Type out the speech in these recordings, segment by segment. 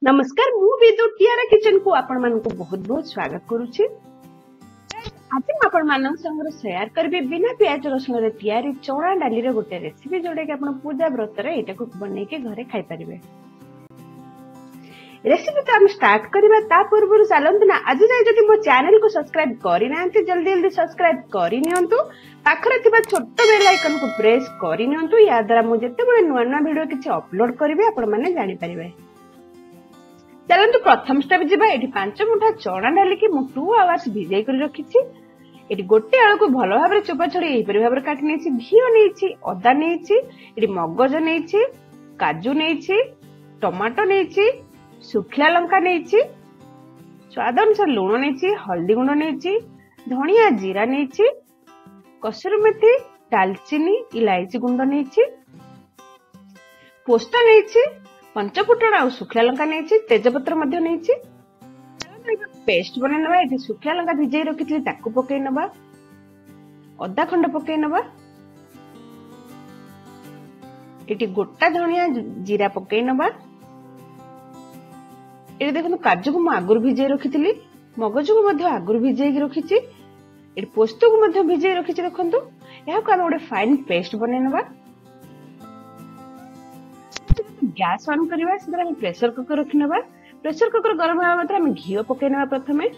नमस्कार मु विदु Tiara kitchen को आपण मान को बहुत बहुत स्वागत करूची। आज हम आपण मान संग शेयर करबे बिना प्याज रसुन रे तयारी चना डाली रे गोटे रेसिपी जोडे के आपण पूजा व्रत रे एटा को बनै के घरे खाइ परिबे। रेसिपी तो हम स्टार्ट करबा ता पूर्व चलंत ना आज जाय जदि मो चैनल को सब्सक्राइब करि नांती जल्दी जल्दी सब्सक्राइब करि नियंतु। पाखरे थिबा छोट बेल आइकन को प्रेस करि नियंतु। या द्वारा मो जते बळे नुवा नुवा वीडियो किछि अपलोड करबे आपण माने जानि परिबे। चलंतु प्रथम स्टेप जिबा। एठी 5 मुठा चना डाली की मु 2 आवर्स भिजाई कर रखिछि। एठी गोटे आळू को भलो भाबरे चोपा छडी एही परि भाबरे काटि नेछि। घिओ नेछि, अदा नेछि, एठी मगज नेछि, काजू नेछि, टमाटो नेछि, सुखला लंका नेछि, स्वाद अनुसार लूण नेछि, हल्दी गुंड नेछि, धनिया जीरा नेछि, कसुरी मेथी, दालचीनी, इलायची गुंड नेछि, पोस्तो नेछि, पंच फुटण आ सुखला लंका नेछि, तेजपत्र मध्य नेछि। पेस्ट बनै नबा। एठी सुखला लंका भिजै रखितली ताकू पकै नबा। अदा खंड पकै नबा। एठी गोटा धनिया जीरा पकै नबा। एठी देखनु काजू को म आगुर भिजै रखितली, मगज को मध्य आगुर भिजै के रखिछि। एठी पोस्तो को मध्य भिजै रखिछि। देखंतु एहा को हम ओडे फाइन पेस्ट बनै नबा। गैस ऑन करबा। सिधर हम प्रेशर कुकर रखि नबा। प्रेशर कुकर गरम होबा मात्र हम घिओ पकै नबा। प्रथमे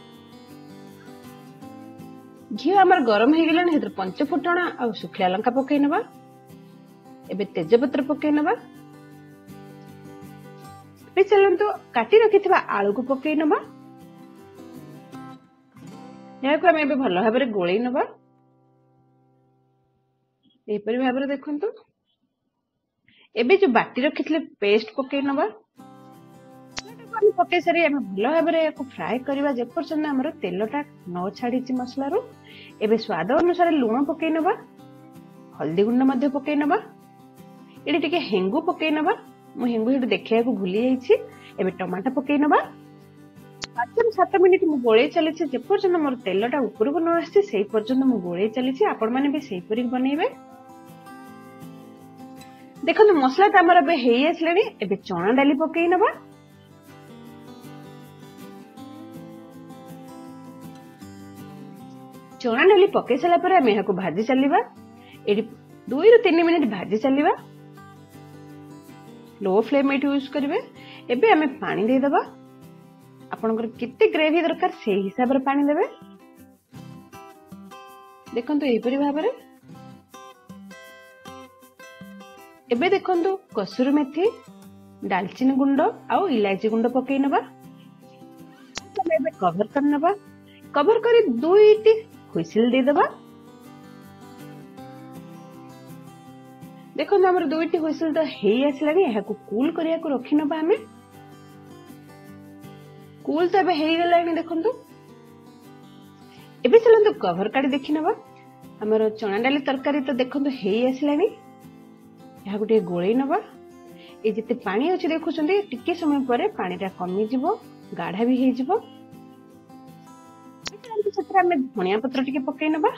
घिओ हमर गरम हे गेलन। हेतर पंच फुटण आ सुखला लंका पकै नबा। एबे तेजपत्र पकै नबा। पे चलंतु काटी रखिथिबा आलू को पकै नबा। या को हम एबे भलो भाबरे गोळै नबा। एही परि भाबरे देखंतु एबे जो बाटी रखितले पेस्ट पकै नबा। हम पकै सरी हम भलो भाबरे को फ्राई करबा जे पर्यंत हमर तेलटा न छाडीची मसला रो। एबे स्वाद अनुसार लूण पकै नबा, हल्दी गुंड मध्ये पकै नबा। एडी टिके हेंगु पकै नबा। मु हेंगु हेड देखिया को भूली जाईछि। एबे टमाटर पकै नबा। 5 से 7 मिनिट मु गोळे चलिछि। जे पर्यंत हमर तेलटा ऊपर को न आछि सेही पर्यंत मु गोळे चलिछि। आपण माने भी सेही परि बनैबे। देखो मसला तो आमर बे हेई आसलेनी। एबे चना डाली पकै नबा। चना डाली पकै सला पर हम एहा को भाजी चलीबा। एडी 2 ରୁ 3 मिनिट भाजी चलीबा। लो फ्लेम एट यूज करबे। एबे हमें पानी दे दबा। आपनकर किते ग्रेवी दरकार से हिसाब रे पानी देबे। देखंतु एही परि भाबरे। एबे देखंतु कसुरी मेथी, दालचीनी गुंड आ इलायची गुंड पकै नबा। एबे कवर कर नबा। कवर करी 2टी हुइसिल दे दबा। देखो हमर 2टी हुइसिल तो हेई आसलानी। एहा को कूल करिया को रखि नबा। हमें कूल तो एबे हेई गेलानी। देखंतु एबे चलंतु कवर काडी देखि नबा। हमर चना डाली तरकारी तो देखंतु हेई आसलानी। एहा गोटे गोळै नबा। ए जते पानी अछि देखुछन्ते टिके समय परे पानी रा कमी जिवो, गाढ़ा भी हे जिवो। सतरा में धनिया पत्र टिके पकै नबा।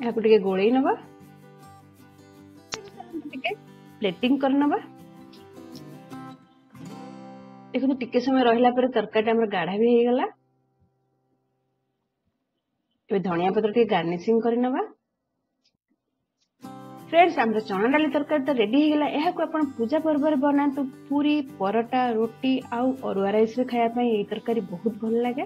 एहा को टिके गोळै नबा। टिके प्लेटिंग कर नबा। देखो टिके समय रहिला परे तरकारी हमर गाढ़ा भी हे गेला। ए धनिया पत्र टिके गार्निशिंग कर नबा। फ्रेंड्स हमर चना डाली तरकारी तो रेडी हो गला। एहा को अपन पूजा पर्व रे बनातु। पूरी, परोटा, रोटी आउ अरुआ राइस रे खाया पई ए तरकारी बहुत भल लागे।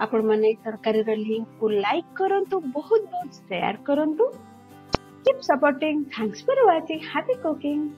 आपण माने तरकारी रे लिंक को लाइक करंतु, बहुत बहुत शेयर करंतु। Keep supporting. Thanks for watching. Happy cooking.